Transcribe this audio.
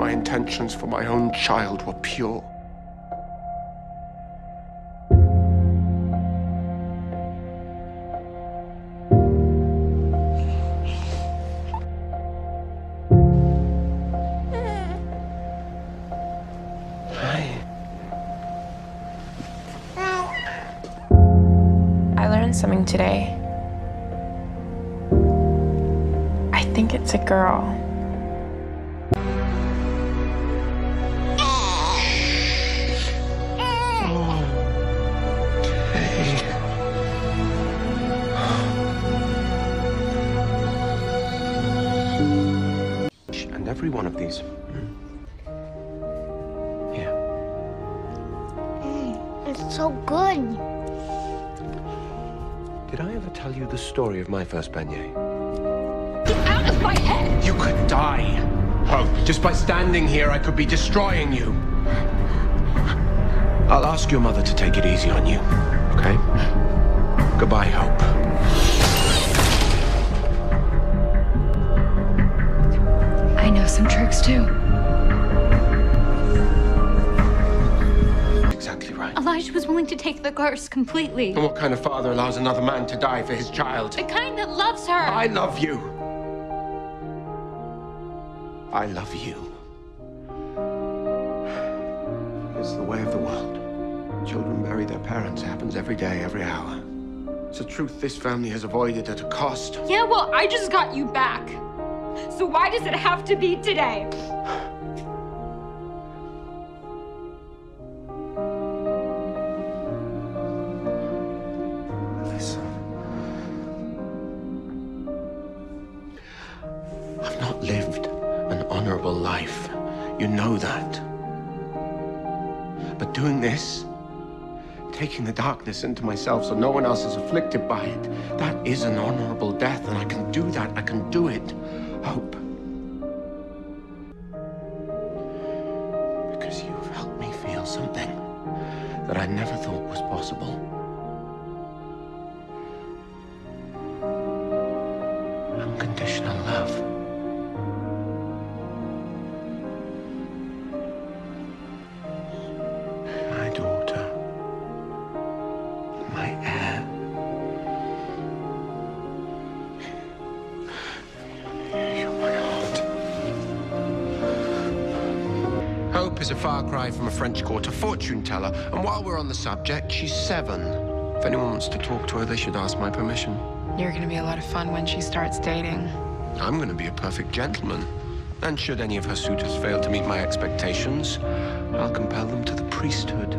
my intentions for my own child were pure. I learned something today. I think it's a girl. And every one of these. Here. It's so good. Did I ever tell you the story of my first beignet? Get out of my head! You could die. Hope. Just by standing here, I could be destroying you. I'll ask your mother to take it easy on you, okay? Goodbye, Hope. I know some tricks too. Exactly right. Elijah was willing to take the curse completely. And what kind of father allows another man to die for his child? The kind that loves her. I love you. I love you. It's the way of the world. Children bury their parents. It happens every day, every hour. It's a truth this family has avoided at a cost. Yeah, well, I just got you back. So why does it have to be today? Listen. I've not lived an honorable life. You know that. But doing this, taking the darkness into myself so no one else is afflicted by it, that is an honorable death, and I can do that. I can do it. Hope. Because you've helped me feel something that I never thought was possible. Unconditional love. My daughter. My heir. You're my heart. Hope is a far cry from a French Quarter fortune teller, and while we're on the subject, she's 7. If anyone wants to talk to her, they should ask my permission. You're gonna be a lot of fun when she starts dating. I'm gonna be a perfect gentleman. And should any of her suitors fail to meet my expectations, I'll compel them to the priesthood.